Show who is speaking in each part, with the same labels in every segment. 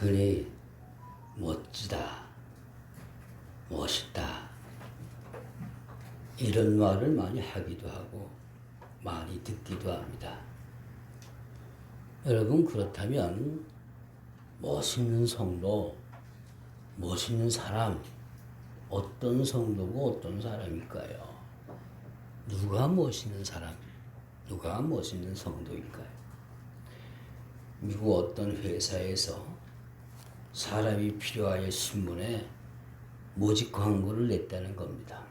Speaker 1: 흔히 멋지다, 멋있다 이런 말을 많이 하기도 하고 많이 듣기도 합니다. 여러분, 그렇다면 멋있는 성도, 멋있는 사람, 어떤 성도고 어떤 사람일까요? 누가 멋있는 사람, 누가 멋있는 성도일까요? 미국 어떤 회사에서 사람이 필요하여 신문에 모집 광고를 냈다는 겁니다.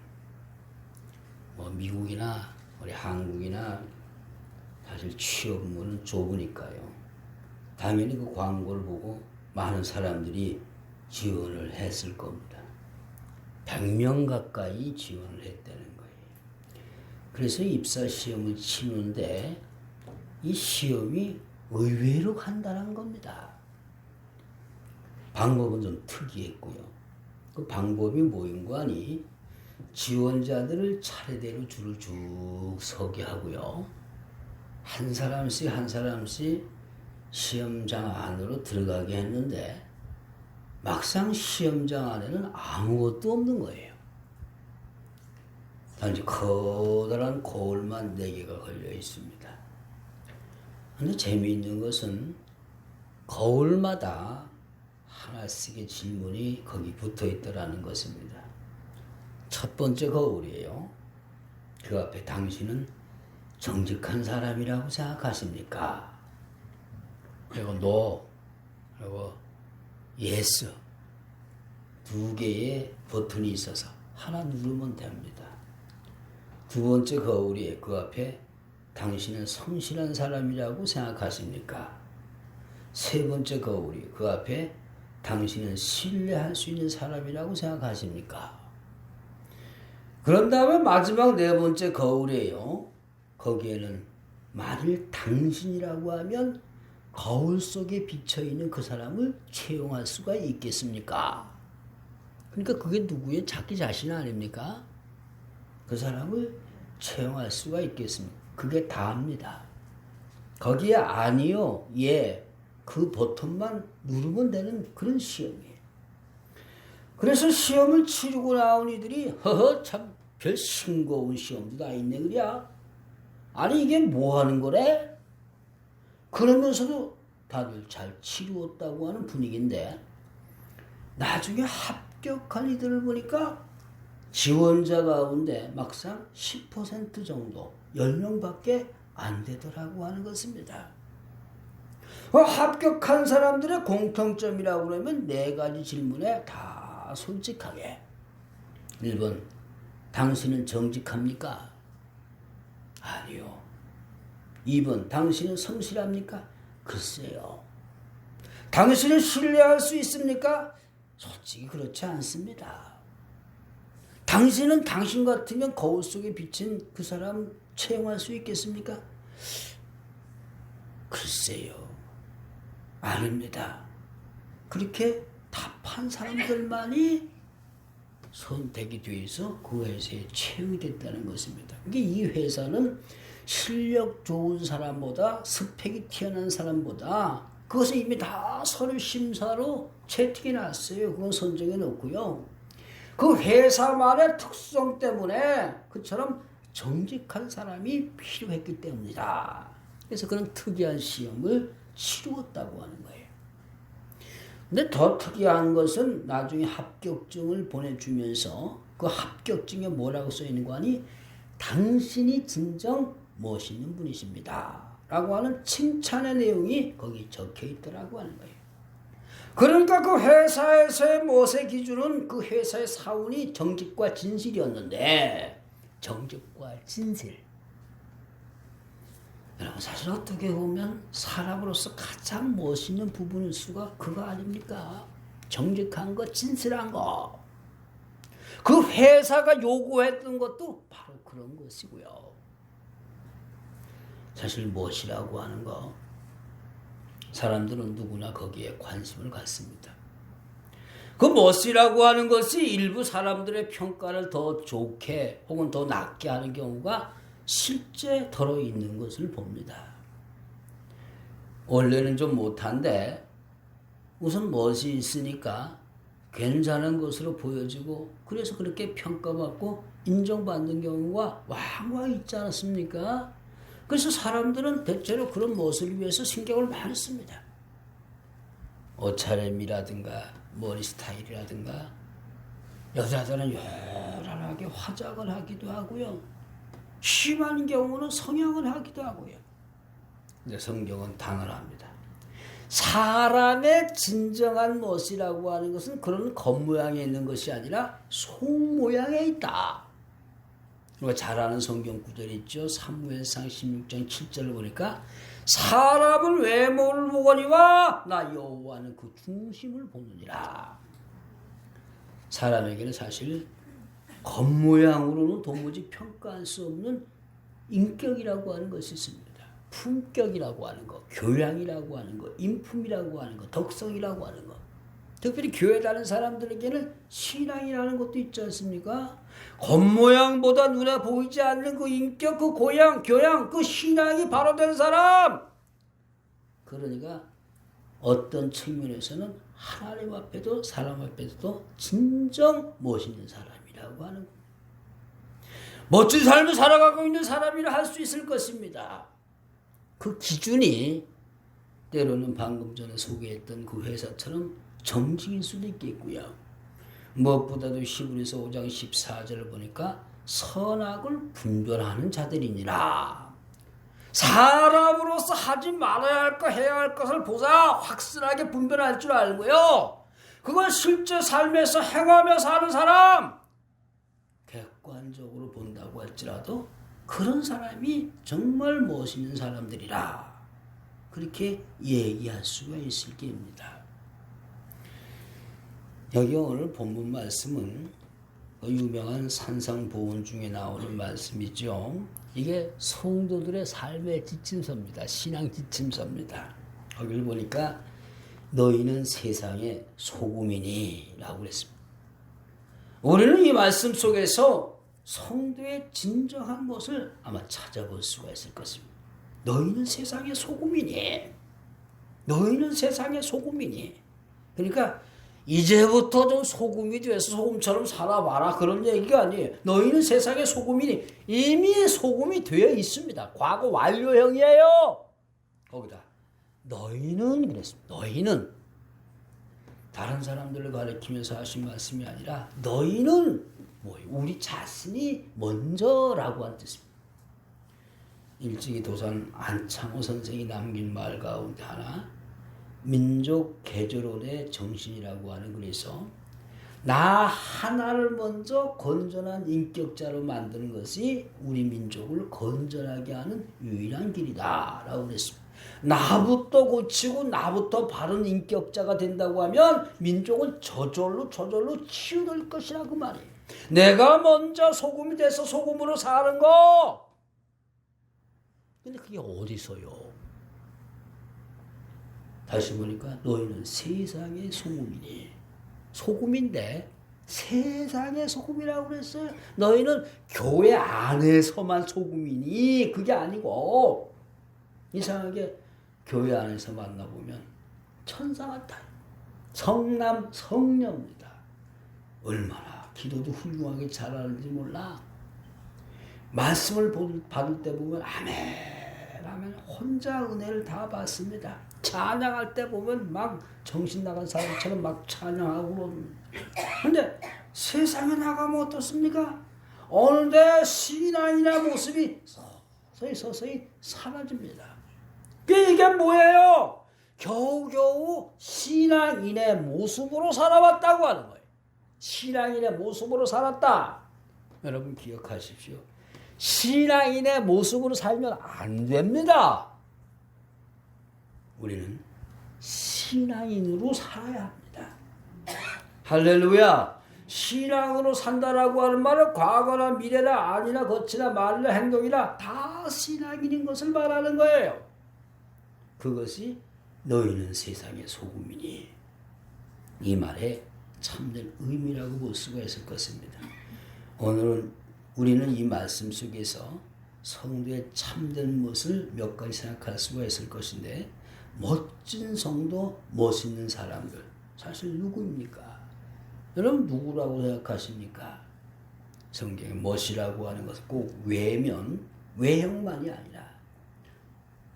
Speaker 1: 미국이나 우리 한국이나 사실 취업문은 좁으니까요. 당연히 그 광고를 보고 많은 사람들이 지원을 했을 겁니다. 100명 가까이 지원을 했다는 거예요. 그래서 입사 시험을 치는데 이 시험이 의외로 간단한 겁니다. 방법은 좀 특이했고요. 그 방법이 뭐인 거 아니? 지원자들을 차례대로 줄을 쭉 서게 하고요. 한 사람씩 한 사람씩 시험장 안으로 들어가게 했는데 막상 시험장 안에는 아무것도 없는 거예요. 단지 커다란 거울만 4개가 걸려 있습니다. 근데 재미있는 것은 거울마다 하나씩의 질문이 거기 붙어 있더라는 것입니다. 첫 번째 거울이에요. 그 앞에 당신은 정직한 사람이라고 생각하십니까? 그리고 no, 그리고 yes 2개의 버튼이 있어서 하나 누르면 됩니다. 두 번째 거울이에요. 그 앞에 당신은 성실한 사람이라고 생각하십니까? 세 번째 거울이 그 앞에 당신은 신뢰할 수 있는 사람이라고 생각하십니까? 그런 다음에 마지막 4번째 거울이에요. 거기에는 만일 당신이라고 하면 거울 속에 비쳐있는 그 사람을 채용할 수가 있겠습니까? 그러니까 그게 누구의 자기 자신 아닙니까? 그 사람을 채용할 수가 있겠습니까? 그게 다입니다. 거기에 아니요, 예, 그 버튼만 누르면 되는 그런 시험이에요. 그래서 시험을 치르고 나온 이들이 허허 참 별 싱거운 시험도 다 있네 그랴. 아니 이게 뭐 하는 거래? 그러면서도 다들 잘 치루었다고 하는 분위기인데 나중에 합격한 이들을 보니까 지원자 가운데 막상 10% 정도 10명밖에 안 되더라고 하는 것입니다. 합격한 사람들의 공통점이라고 그러면 4가지 질문에 다 솔직하게 1번 당신은 정직합니까? 아니요. 2번 당신은 성실합니까? 글쎄요. 당신을 신뢰할 수 있습니까? 솔직히 그렇지 않습니다. 당신은 당신 같으면 거울 속에 비친 그 사람 채용할 수 있겠습니까? 글쎄요. 아닙니다. 그렇게 답한 사람들만이 선택이 돼서 그 회사에 채용이 됐다는 것입니다. 이게 이 회사는 실력 좋은 사람보다 스펙이 튀어나온 사람보다 그것은 이미 다 서류 심사로 채택이 났어요. 그건 선정해 놓고요. 그 회사만의 특성 때문에 그처럼 정직한 사람이 필요했기 때문이다. 그래서 그런 특이한 시험을 치루었다고 하는 거예요. 근데 더 특이한 것은 나중에 합격증을 보내주면서 그 합격증에 뭐라고 써있는 거 아니? 당신이 진정 멋있는 분이십니다. 라고 하는 칭찬의 내용이 거기 적혀 있더라고 하는 거예요. 그러니까 그 회사에서의 멋의 기준은 그 회사의 사원이 정직과 진실이었는데 정직과 진실. 여러분 사실 어떻게 보면 사람으로서 가장 멋있는 부분일 수가 그거 아닙니까? 정직한 거, 진실한 거. 그 회사가 요구했던 것도 바로 그런 것이고요. 사실 멋이라고 하는 거 사람들은 누구나 거기에 관심을 갖습니다. 그 멋이라고 하는 것이 일부 사람들의 평가를 더 좋게 혹은 더 낮게 하는 경우가 실제 들어있는 것을 봅니다. 원래는 좀 못한데 우선 멋이 있으니까 괜찮은 것으로 보여지고 그래서 그렇게 평가받고 인정받는 경우가 왕왕 있지 않았습니까? 그래서 사람들은 대체로 그런 멋을 위해서 신경을 많이 씁니다. 옷차림이라든가 머리 스타일이라든가 여자들은 요란하게 화장을 하기도 하고요. 심한 경우는 성형을 하기도 하고요. 근데 성경은 단언합니다. 사람의 진정한 멋이라고 하는 것은 그런 겉모양에 있는 것이 아니라 속모양에 있다. 우리가 잘 아는 성경 구절이 있죠. 사무엘상 16장 7절을 보니까 사람은 외모를 보거니와 나 여호와는 그 중심을 보느니라. 사람에게는 사실 겉모양으로는 도무지 평가할 수 없는 인격이라고 하는 것이 있습니다. 품격이라고 하는 것, 교양이라고 하는 것, 인품이라고 하는 것, 덕성이라고 하는 것. 특별히 교회 다니는 사람들에게는 신앙이라는 것도 있지 않습니까? 겉모양보다 눈에 보이지 않는 그 인격, 그 고양, 교양, 그 신앙이 바로 된 사람. 그러니까 어떤 측면에서는 하나님 앞에도 사람 앞에서도 진정 멋있는 사람이라고 하는 겁니다. 멋진 삶을 살아가고 있는 사람이라 할 수 있을 것입니다. 그 기준이 때로는 방금 전에 소개했던 그 회사처럼 정직일 수도 있겠고요. 무엇보다도 히브리서 5장 14절을 보니까 선악을 분별하는 자들이니라. 사람으로서 하지 말아야 할 것, 해야 할 것을 보자 확실하게 분별할 줄 알고요. 그걸 실제 삶에서 행하며 사는 사람, 객관적으로 본다고 할지라도 그런 사람이 정말 멋있는 사람들이라 그렇게 얘기할 수가 있을 게입니다. 여기 오늘 본문 말씀은 유명한 산상보훈 중에 나오는 말씀이죠. 이게 성도들의 삶의 지침서입니다. 신앙 지침서입니다. 거기를 보니까 너희는 세상의 소금이니 라고 그랬습니다. 우리는 이 말씀 속에서 성도의 진정한 것을 아마 찾아볼 수가 있을 것입니다. 너희는 세상의 소금이니. 너희는 세상의 소금이니. 그러니까 이제부터 좀 소금이 돼서 소금처럼 살아봐라 그런 얘기가 아니에요. 너희는 세상의 소금이니. 이미 소금이 되어 있습니다. 과거 완료형이에요. 거기다 너희는 그랬습니다. 너희는 다른 사람들을 가리키면서 하신 말씀이 아니라 너희는 뭐예요? 우리 자신이 먼저라고 한 뜻입니다. 일찍이 도산 안창호 선생이 남긴 말 가운데 하나 민족 개조론의 정신이라고 하는 글에서 나 하나를 먼저 건전한 인격자로 만드는 것이 우리 민족을 건전하게 하는 유일한 길이다 라고 그랬습니다. 나부터 고치고 나부터 바른 인격자가 된다고 하면 민족은 저절로 치유될 것이라고 말이에요. 내가 먼저 소금이 돼서 소금으로 사는 거. 근데 그게 어디서요? 다시 보니까 너희는 세상의 소금이니. 소금인데 세상의 소금이라고 그랬어요. 너희는 교회 안에서만 소금이니. 그게 아니고 이상하게 교회 안에서 만나보면 천사 같아요. 성남 성녀입니다. 얼마나 기도도 훌륭하게 잘하는지 몰라. 말씀을 받을 때 보면 아멘 아멘 혼자 은혜를 다 받습니다. 찬양할 때 보면 막 정신 나간 사람처럼 막 찬양하고 그런데 세상에 나가면 어떻습니까? 어느새 신앙이나 모습이 서서히 사라집니다. 이게 뭐예요? 겨우겨우 신앙인의 모습으로 살아왔다고 하는 거예요. 신앙인의 모습으로 살았다. 여러분 기억하십시오. 신앙인의 모습으로 살면 안 됩니다. 우리는 신앙인으로 살아야 합니다. 할렐루야. 신앙으로 산다라고 하는 말은 과거나 미래나 아니나 거치나 말이나 행동이나 다 신앙인인 것을 말하는 거예요. 그것이 너희는 세상의 소금이니. 이 말에 참된 의미라고 볼 수가 있을 것입니다. 오늘은 우리는 이 말씀 속에서 성도의 참된 멋을 몇 가지 생각할 수가 있을 것인데, 멋진 성도, 멋있는 사람들, 사실 누구입니까? 여러분 누구라고 생각하십니까? 성경에 멋이라고 하는 것은 꼭 외형만이 아니라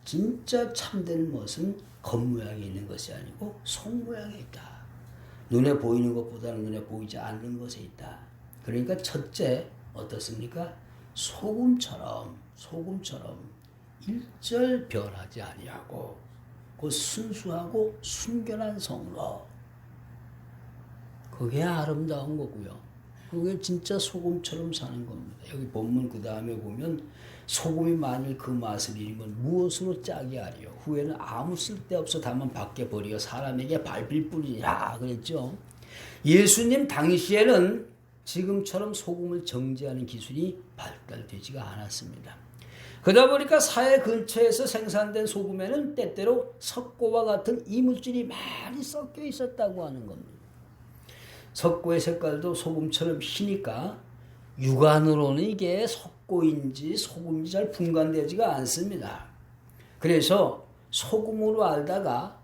Speaker 1: 진짜 참된 멋은 겉모양에 있는 것이 아니고 속모양에 있다. 눈에 보이는 것보다는 눈에 보이지 않는 것에 있다. 그러니까 첫째 어떻습니까? 소금처럼 일절 변하지 아니하고 그 순수하고 순결한 성로, 그게 아름다운 거고요. 그게 진짜 소금처럼 사는 겁니다. 여기 본문 그 다음에 보면 소금이 만일 그 맛을 잃으면 무엇으로 짜게 하리요? 후에는 아무 쓸데없어 다만 밖에 버리어 사람에게 밟힐 뿐이라 그랬죠. 예수님 당시에는 지금처럼 소금을 정제하는 기술이 발달되지가 않았습니다. 그러다 보니까 사회 근처에서 생산된 소금에는 때때로 석고와 같은 이물질이 많이 섞여 있었다고 하는 겁니다. 석고의 색깔도 소금처럼 희니까 육안으로는 이게 석고인지 소금인지 잘 분간되지가 않습니다. 그래서 소금으로 알다가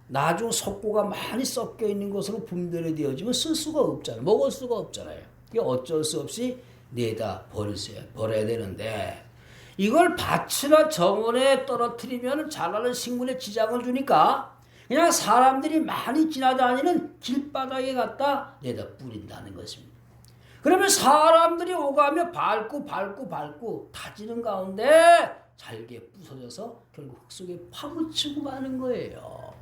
Speaker 1: 나중 석고가 많이 섞여 있는 것으로 분별이 되어지면 쓸 수가 없잖아요. 먹을 수가 없잖아요. 이게 어쩔 수 없이 내다 버려야 되는데, 이걸 밭이나 정원에 떨어뜨리면 자라는 식물에 지장을 주니까 그냥 사람들이 많이 지나다니는 길바닥에 갖다 내다 뿌린다는 것입니다. 그러면 사람들이 오가며 밟고 다지는 가운데 잘게 부서져서 결국 흙 속에 파묻히고 마는 거예요.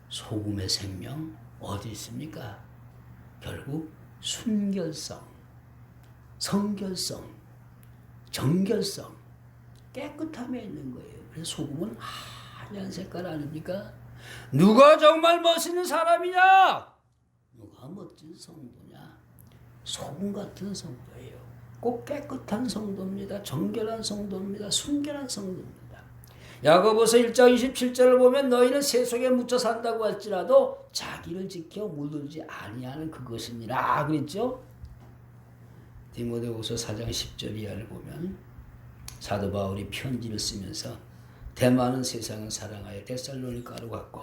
Speaker 1: 소금의 생명 어디 있습니까? 결국 순결성, 성결성, 정결성, 깨끗함에 있는 거예요. 그래서 소금은 하얀 색깔 아닙니까? 누가 정말 멋있는 사람이냐? 누가 멋진 성도냐? 소금 같은 성도예요. 꼭 깨끗한 성도입니다. 정결한 성도입니다. 순결한 성도입니다. 야고보서 1장 27절을 보면 너희는 세속에 묻혀 산다고 할지라도 자기를 지켜 물들지 아니하는 그것이니라 그랬죠. 디모데후서 4장 10절 이하를 보면 사도 바울이 편지를 쓰면서 대많은 세상을 사랑하여 데살로니가로 갔고,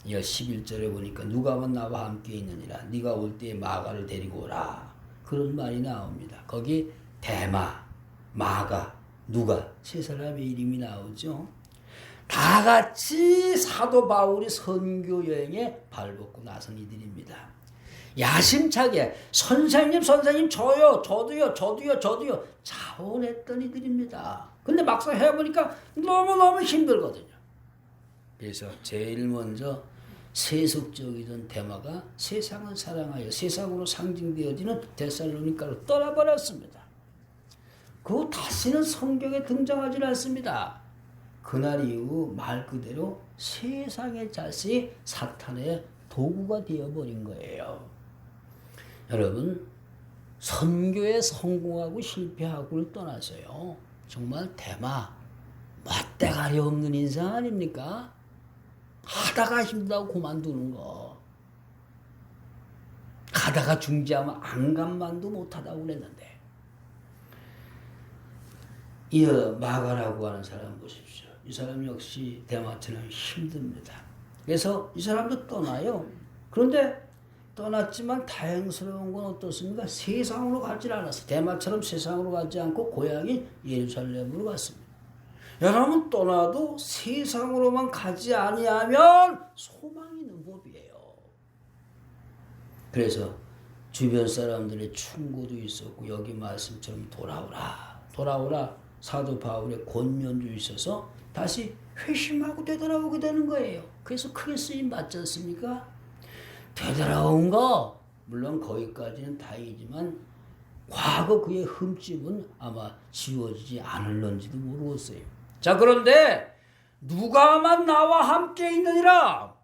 Speaker 1: 이어 11절에 보니까 누가만 나와 함께 있느니라 네가 올 때에 마가를 데리고 오라, 그런 말이 나옵니다. 거기 대마, 마가, 누가 세 사람의 이름이 나오죠. 다 같이 사도 바울이 선교 여행에 발벗고 나선 이들입니다. 야심차게 선생님 저요, 저도요 자원했던 이들입니다. 근데 막상 해보니까 너무너무 힘들거든요. 그래서 제일 먼저 세속적이던 데마가 세상을 사랑하여 세상으로 상징되어지는 데살로니가로 떠나버렸습니다. 그 다시는 성경에 등장하지 않습니다. 그날 이후 말 그대로 세상의 자식, 사탄의 도구가 되어버린 거예요. 여러분, 선교에 성공하고 실패하고를 떠나서요, 정말 대마, 맞대가리 없는 인상 아닙니까? 하다가 힘들다고 그만두는 거, 가다가 중지하면 안간만도 못하다고 그랬는데, 이어 마가라고 하는 사람 보십시오. 이 사람 역시 대마처럼 힘듭니다. 그래서 이 사람도 떠나요. 그런데 떠났지만 다행스러운 건 어떻습니까? 세상으로 가지 않았어요. 대마처럼 세상으로 가지 않고 고향인 예루살렘으로 갔습니다. 여러분, 떠나도 세상으로만 가지 아니하면 소망이 있는 법이에요. 그래서 주변 사람들의 충고도 있었고, 여기 말씀처럼 돌아오라 사도 바울의 권면도 있어서 다시 회심하고 되돌아오게 되는 거예요. 그래서 크게 쓰임 받지 않습니까? 되돌아온 거 물론 거기까지는 다행이지만 과거 그의 흠집은 아마 지워지지 않을런지도 모르겠어요. 자, 그런데 누가만 나와 함께 있느니라,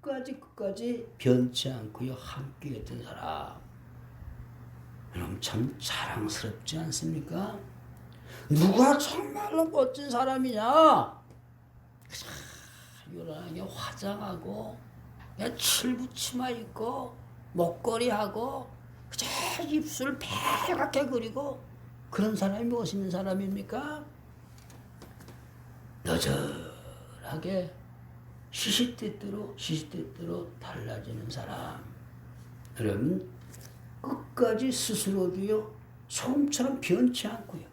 Speaker 1: 끝까지 변치 않고요 함께 했던 사람, 여러분 참 자랑스럽지 않습니까? 누가 정말로 멋진 사람이냐? 요란하게 화장하고 칠부치마 입고 목걸이하고 입술 빨갛게 그리고 그런 사람이 멋있는 사람입니까? 너절하게 시시때때로 달라지는 사람. 여러분 끝까지 스스로도요 소금처럼 변치 않고요.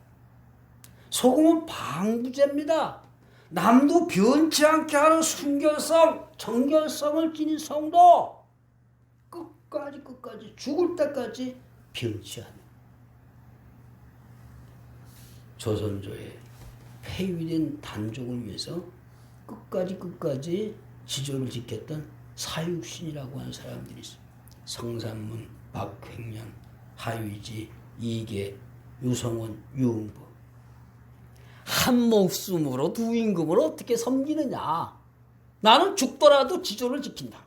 Speaker 1: 소금은 방부제입니다. 남도 변치 않게 하는 순결성, 정결성을 지닌 성도. 끝까지 죽을 때까지 변치 않는 조선조의 폐위된 단족을 위해서 끝까지 지조를 지켰던 사육신이라고 하는 사람들이 있어요. 성산문, 박횡년, 하위지, 이계, 유성원, 유흥부. 한 목숨으로 두 임금을 어떻게 섬기느냐. 나는 죽더라도 지조를 지킨다.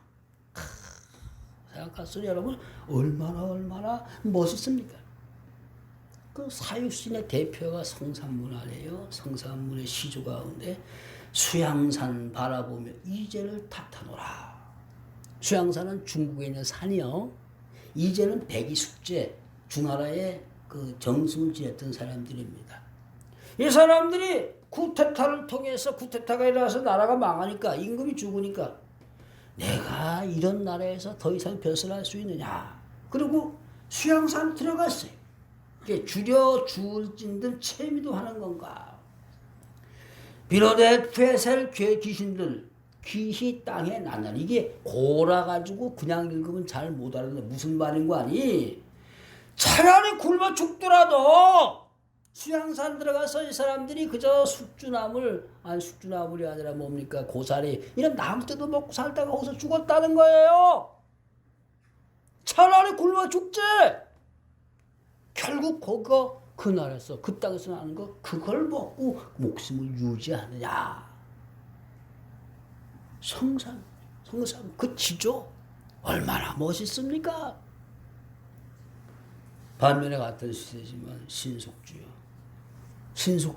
Speaker 1: 생각하세요 여러분. 얼마나 멋있습니까? 그 사육신의 대표가 성산문화래요. 성산문의 시조 가운데 수양산 바라보며 이제를 탓하노라. 수양산은 중국에 있는 산이요. 이제는 백이숙제 중하라의 그 정승을 지냈던 사람들입니다. 이 사람들이 쿠데타를 통해서 쿠데타가 일어나서 나라가 망하니까 임금이 죽으니까 내가 이런 나라에서 더 이상 벗어날 수 있느냐. 그리고 수양산 들어갔어요. 이게 줄여 죽을 듯 체미도 하는 건가. 비로대 퇴셀 귀신들 귀히 땅에 난다니. 이게 골아가지고 그냥 읽으면 잘 못 알아듣는 무슨 말인 거 아니. 차라리 굶어 죽더라도 수양산 들어가서 이 사람들이 그저 숙주나물이 아니라 뭡니까 고사리 이런 나무떼도 먹고 살다가 거기서 죽었다는 거예요. 차라리 굶어 죽지. 결국 그 나라에서 그 땅에서 나는 거 그걸 먹고 목숨을 유지하느냐. 성산 그 지조 얼마나 멋있습니까? 반면에 같은 시대지만 신숙주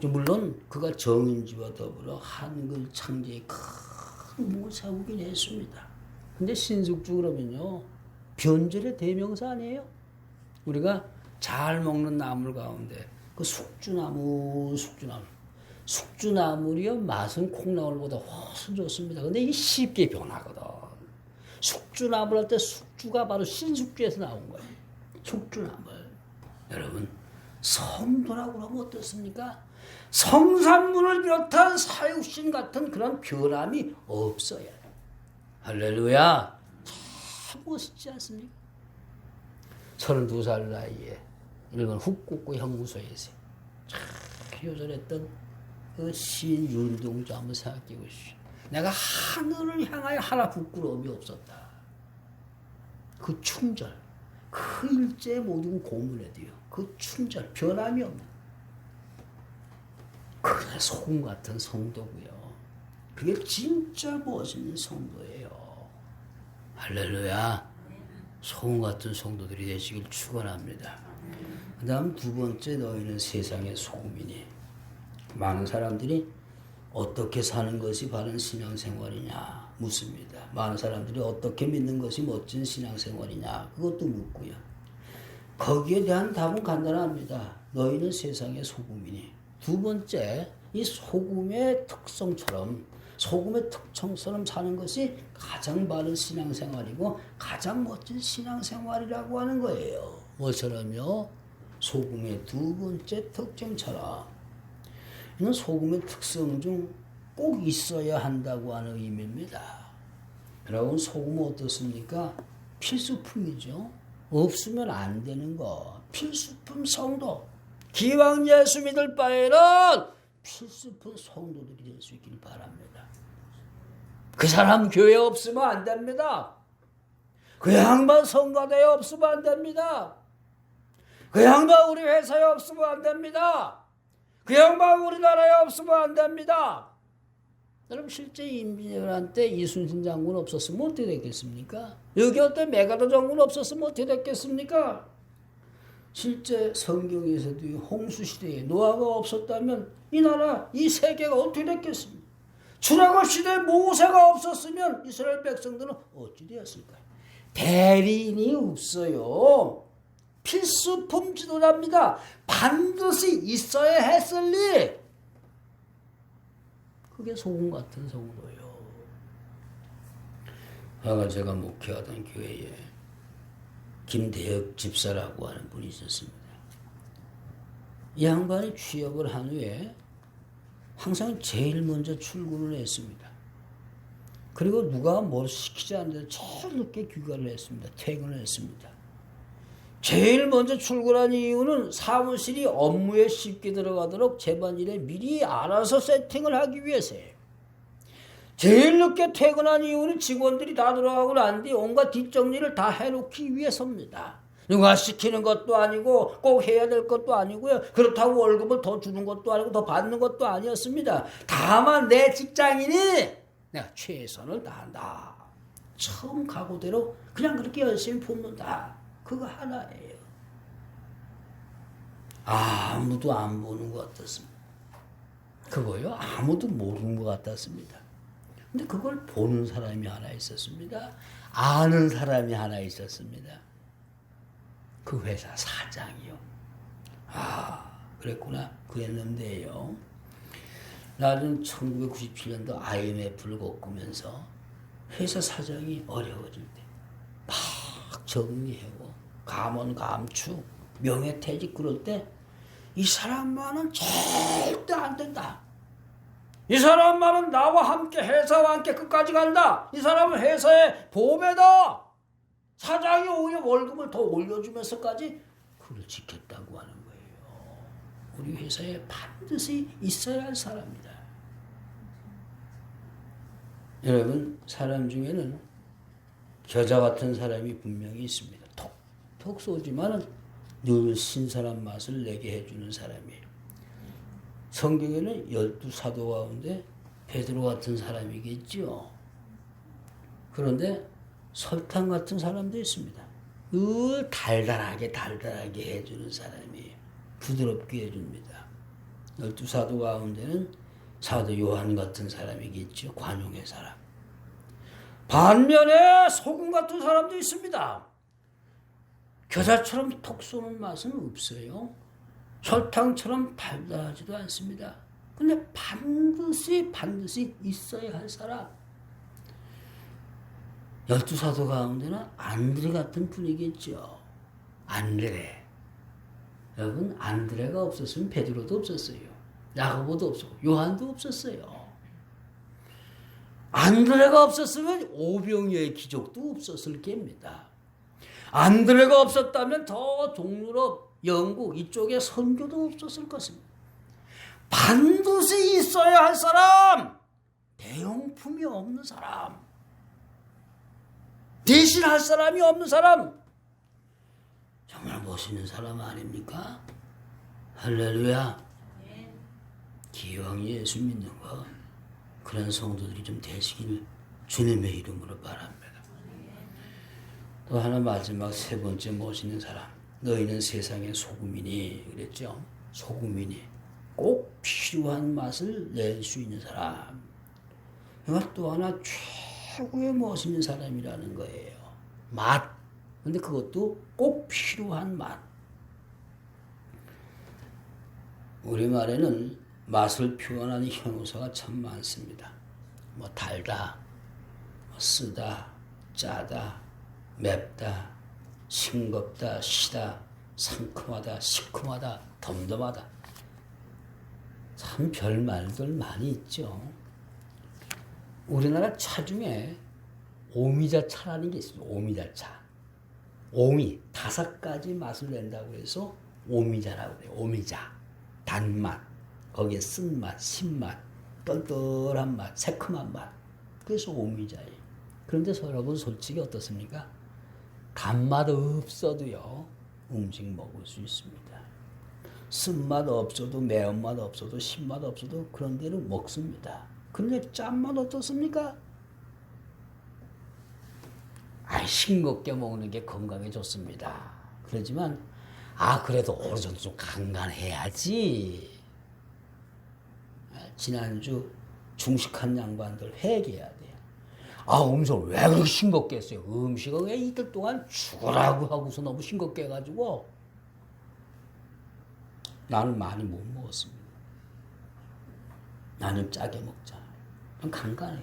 Speaker 1: 물론 그가 정인지와 더불어 한글 창제에 큰 공을 세우긴 했습니다. 근데 신숙주 그러면요 변절의 대명사 아니에요? 우리가 잘 먹는 나물 가운데 그 숙주나물이요 맛은 콩나물보다 훨씬 좋습니다. 근데 이게 쉽게 변하거든. 숙주나물 할 때 숙주가 바로 신숙주에서 나온 거예요. 숙주나물. 여러분 성도라고 하면 어떻습니까? 성산문을 비롯한 사육신 같은 그런 변함이 없어야 해요. 할렐루야. 참 멋있지 않습니까? 32살 나이에 일본 훅국구 형무소에서 참 요절했던 그 시인 윤동주 한번 생각해 보십시오. 내가 하늘을 향하여 하나 부끄러움이 없었다. 그 충절, 그 일제 모든 고문에도요. 그 충절, 변함이 없는. 그게 소금 같은 성도고요. 그게 진짜 멋있는 성도예요. 할렐루야. 소금 같은 성도들이 되시길 축원합니다. 그 다음 두 번째, 너희는 세상의 소금이니. 많은 사람들이 어떻게 사는 것이 바른 신앙생활이냐 묻습니다. 많은 사람들이 어떻게 믿는 것이 멋진 신앙생활이냐 그것도 묻고요. 거기에 대한 답은 간단합니다. 너희는 세상의 소금이니. 두 번째, 이 소금의 특성처럼 사는 것이 가장 바른 신앙생활이고 가장 멋진 신앙생활이라고 하는 거예요. 뭐처럼요? 소금의 두 번째 특징처럼. 이는 소금의 특성 중 꼭 있어야 한다고 하는 의미입니다. 여러분 소금은 어떻습니까? 필수품이죠. 없으면 안 되는 거. 필수품 성도. 기왕 예수 믿을 바에는 필수품 성도들이 될 수 있길 바랍니다. 그 사람 교회 없으면 안 됩니다. 그 양반 성가대에 없으면 안 됩니다. 그 양반 우리 회사에 없으면 안 됩니다. 그 양반 우리나라에 없으면 안 됩니다. 여러분 실제 임진왜란 때 이순신 장군 없었으면 어떻게 됐겠습니까? 6.25 때 메가더 장군 없었으면 어떻게 됐겠습니까? 실제 성경에서도 홍수시대에 노아가 없었다면 이 나라, 이 세계가 어떻게 됐겠습니까? 출애굽 시대에 모세가 없었으면 이스라엘 백성들은 어찌 되었을까요? 대리인이 없어요. 필수품 지도자입니다. 반드시 있어야 했을 일. 그게 소금 같은 성도요. 아까 제가 목회하던 교회에 김대혁 집사라고 하는 분이 있었습니다. 이 양반이 취업을 한 후에 항상 제일 먼저 출근을 했습니다. 그리고 누가 뭘 시키지 않는데 제일 늦게 귀가를 했습니다. 퇴근을 했습니다. 제일 먼저 출근한 이유는 사무실이 업무에 쉽게 들어가도록 집안일에 미리 알아서 세팅을 하기 위해서예요. 제일 늦게 퇴근한 이유는 직원들이 다 들어가고 난 뒤 온갖 뒷정리를 다 해놓기 위해서입니다. 누가 시키는 것도 아니고 꼭 해야 될 것도 아니고요. 그렇다고 월급을 더 주는 것도 아니고 더 받는 것도 아니었습니다. 다만 내 직장인이 내가 최선을 다한다. 처음 각오대로 그냥 그렇게 열심히 붓는다. 그거 하나예요. 아무도 안 보는 것 같았습니다. 그거요? 아무도 모르는 것 같았습니다. 근데 그걸 보는 사람이 하나 있었습니다. 아는 사람이 하나 있었습니다. 그 회사 사장이요. 그랬구나. 그랬는데요. 나는 1997년도 IMF를 겪으면서 회사 사장이 어려워질 때 막 정리하고 감원 감축 명예퇴직 그럴 때 이 사람만은 절대 안 된다. 이 사람만은 나와 함께 회사와 함께 끝까지 간다. 이 사람은 회사의 보배다. 사장이 오히려 월급을 더 올려주면서까지 그걸 지켰다고 하는 거예요. 우리 회사에 반드시 있어야 할 사람이다. 여러분, 사람 중에는 겨자 같은 사람이 분명히 있습니다. 톡톡 쏘지만은 늘 신선한 맛을 내게 해주는 사람이에요. 성경에는 12사도 가운데 베드로 같은 사람이겠죠. 그런데 설탕 같은 사람도 있습니다. 늘 달달하게 해주는 사람이에요. 부드럽게 해줍니다. 12사도 가운데는 사도 요한 같은 사람이겠죠. 관용의 사람. 반면에 소금 같은 사람도 있습니다. 겨자처럼 톡 쏘는 맛은 없어요. 설탕처럼 달달하지도 않습니다. 근데 반드시 있어야 할 사람. 12사도 가운데는 안드레 같은 분이겠죠. 안드레. 여러분, 안드레가 없었으면 베드로도 없었어요. 야고보도 없었고 요한도 없었어요. 안드레가 없었으면 오병이어의 기적도 없었을 겁니다. 안드레가 없었다면 더 동유럽, 영국 이쪽에 선교도 없었을 것입니다. 반드시 있어야 할 사람, 대용품이 없는 사람, 대신할 사람이 없는 사람, 정말 멋있는 사람 아닙니까? 할렐루야. 기왕 예수 믿는 거 그런 성도들이 좀 되시길 주님의 이름으로 바랍니다. 또 하나 마지막 세 번째 멋있는 사람. 너희는 세상의 소금이니 그랬죠. 소금이니 꼭 필요한 맛을 낼 수 있는 사람. 이거 또 하나 최고의 멋있는 사람이라는 거예요. 맛. 근데 그것도 꼭 필요한 맛. 우리말에는 맛을 표현하는 형용사가 참 많습니다. 뭐 달다, 뭐 쓰다, 짜다, 맵다, 싱겁다, 시다, 상큼하다, 시큼하다, 덤덤하다. 참 별 말들 많이 있죠. 우리나라 차 중에 오미자차라는 게 있어요. 오미자차. 오미, 5가지 맛을 낸다고 해서 오미자라고 해요. 오미자. 단맛, 거기에 쓴맛, 신맛, 떨떨한 맛, 새콤한 맛. 그래서 오미자예요. 그런데 여러분 솔직히 어떻습니까? 단맛 없어도요, 음식 먹을 수 있습니다. 쓴맛 없어도, 매운맛 없어도, 신맛 없어도 그런 데는 먹습니다. 그런데 짠맛 어떻습니까? 싱겁게 먹는 게 건강에 좋습니다. 그러지만 그래도 어느 정도 좀 간간해야지. 지난주 중식한 양반들 회개해야 돼요. 음식을 왜 그렇게 싱겁게 했어요? 음식을 왜 이틀 동안 죽으라고 하고서 너무 싱겁게 해가지고 나는 많이 못 먹었습니다. 나는 짜게 먹자. 간간해.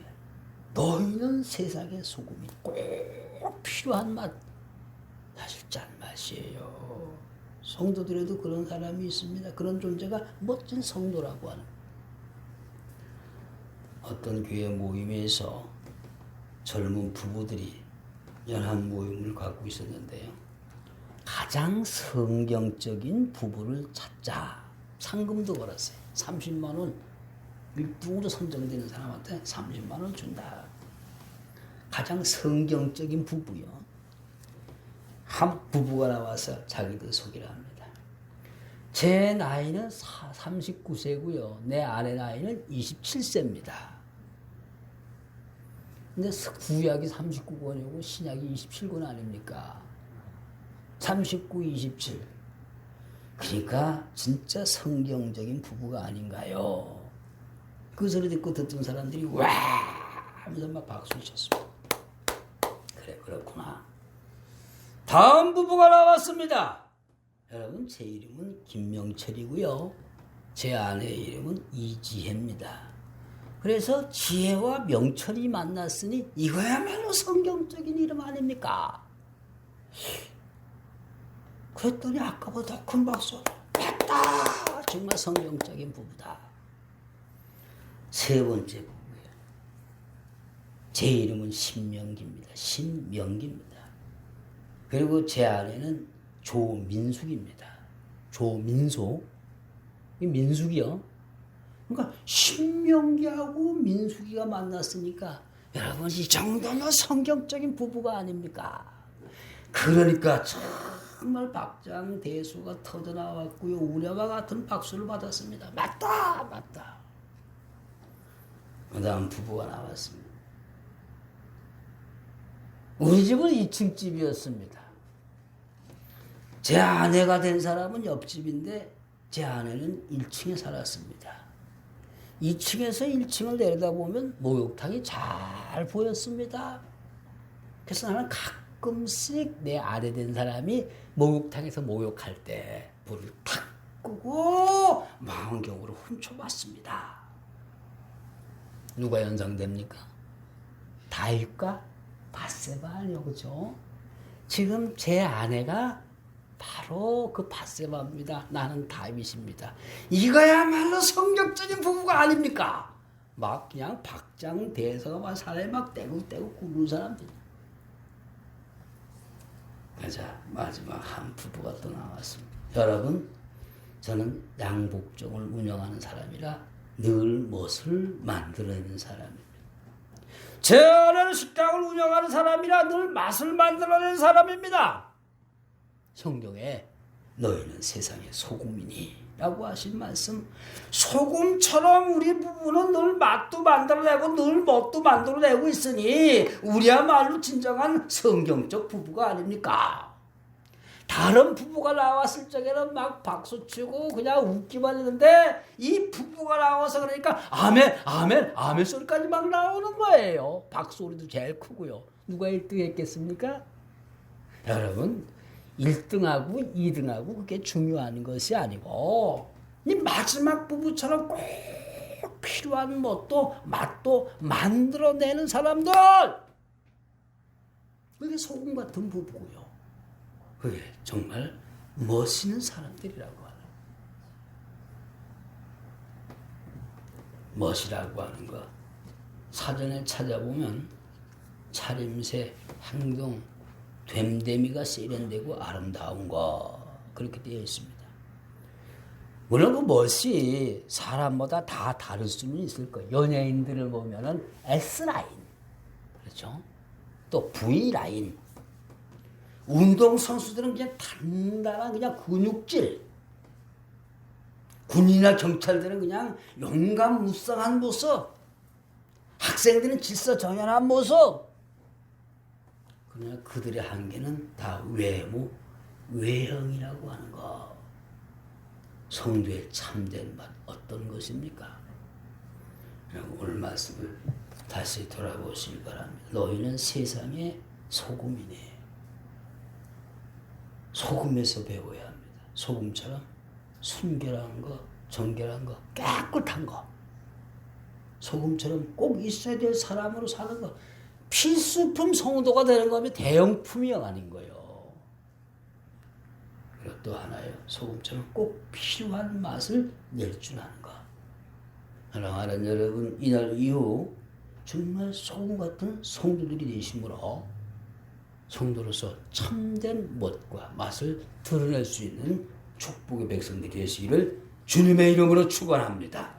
Speaker 1: 너희는 세상의 소금이 꼭 필요한 맛. 사실 짠맛이에요. 성도들에도 그런 사람이 있습니다. 그런 존재가 멋진 성도라고 하는. 어떤 교회 모임에서 젊은 부부들이 연합 모임을 갖고 있었는데요. 가장 성경적인 부부를 찾자. 상금도 걸었어요. 30만 원. 1등으로 선정되는 사람한테 30만 원 준다. 가장 성경적인 부부요. 한 부부가 나와서 자기들 소개를 합니다. 제 나이는 39세고요. 내 아내 나이는 27세입니다. 근데 구약이 39권이고 신약이 27권 아닙니까? 39, 27. 그러니까 진짜 성경적인 부부가 아닌가요? 그 소리 듣고 듣던 사람들이 와 하면서 막 박수 쳤습니다. 그래 그렇구나. 다음 부부가 나왔습니다. 여러분 제 이름은 김명철이고요. 제 아내의 이름은 이지혜입니다. 그래서 지혜와 명철이 만났으니 이거야말로 성경적인 이름 아닙니까? 그랬더니 아까보다 더 큰 박수. 맞다. 정말 성경적인 부부다. 세 번째 부부예요. 제 이름은 신명기입니다. 신명기입니다. 그리고 제 아내는 조민숙입니다. 조민숙. 이 민숙이요. 그러니까 신명기하고 민숙이가 만났으니까 여러분 이 정도면 성경적인 부부가 아닙니까? 그러니까 정말 박장대소가 터져나왔고요. 우려와 같은 박수를 받았습니다. 맞다 맞다. 그 다음 부부가 나왔습니다. 우리 집은 2층 집이었습니다. 제 아내가 된 사람은 옆집인데 제 아내는 1층에 살았습니다. 2층에서 1층을 내려다보면 목욕탕이 잘 보였습니다. 그래서 나는 가끔씩 내 아내 된 사람이 목욕탕에서 목욕할 때 불을 탁 끄고 망원경으로 훔쳐봤습니다. 누가 연상됩니까? 다윗과 밧세바 아니요, 그죠? 지금 제 아내가 바로 그 밧세바입니다. 나는 다윗입니다. 이거야말로 성격적인 부부가 아닙니까? 막 그냥 박장대소가 막 사람이 막 떼굴떼굴 구르는 사람들. 자, 마지막 한 부부가 또 나왔습니다. 여러분, 저는 양복점을 운영하는 사람이라 늘 멋을 만들어내는 사람입니다. 제 아내는 식당을 운영하는 사람이라 늘 맛을 만들어내는 사람입니다. 성경에 너희는 세상의 소금이니 라고 하신 말씀, 소금처럼 우리 부부는 늘 맛도 만들어내고 늘 멋도 만들어내고 있으니 우리야말로 진정한 성경적 부부가 아닙니까? 다른 부부가 나왔을 적에는 막 박수치고 그냥 웃기만 했는데 이 부부가 나와서 그러니까 아멘 아멘 아멘 소리까지 막 나오는 거예요. 박수소리도 제일 크고요. 누가 1등 했겠습니까? 여러분 1등하고 2등하고 그게 중요한 것이 아니고 이 마지막 부부처럼 꼭 필요한 멋도 맛도 만들어내는 사람들, 그게 소금 같은 부부고요. 그게 정말 멋있는 사람들이라고 하는, 멋이라고 하는 거 사전에 찾아보면 차림새, 행동, 됨됨이가 세련되고 아름다운 거 그렇게 되어 있습니다. 물론 그 멋이 사람마다 다 다를 수는 있을 거예요. 연예인들을 보면은 S라인, 그렇죠? 또 V라인. 운동선수들은 그냥 단단한 그냥 근육질. 군인이나 경찰들은 그냥 용감무쌍한 모습. 학생들은 질서정연한 모습. 그러나 그들의 한계는 다 외모, 외형이라고 하는 거. 성도의 참된 맛 어떤 것입니까? 오늘 말씀을 다시 돌아보시기 바랍니다. 너희는 세상의 소금이네. 소금에서 배워야 합니다. 소금처럼 순결한 거, 정결한 거, 깨끗한 거, 소금처럼 꼭 있어야 될 사람으로 사는 거, 필수품 성도가 되는 거면 대용품이 아닌 거예요. 그리고 또 하나요. 소금처럼 꼭 필요한 맛을 낼 줄 아는 거. 사랑하는 여러분, 이날 이후 정말 소금 같은 성도들이 되심으로 성도로서 참된 멋과 맛을 드러낼 수 있는 축복의 백성들이 되시기를 주님의 이름으로 축원합니다.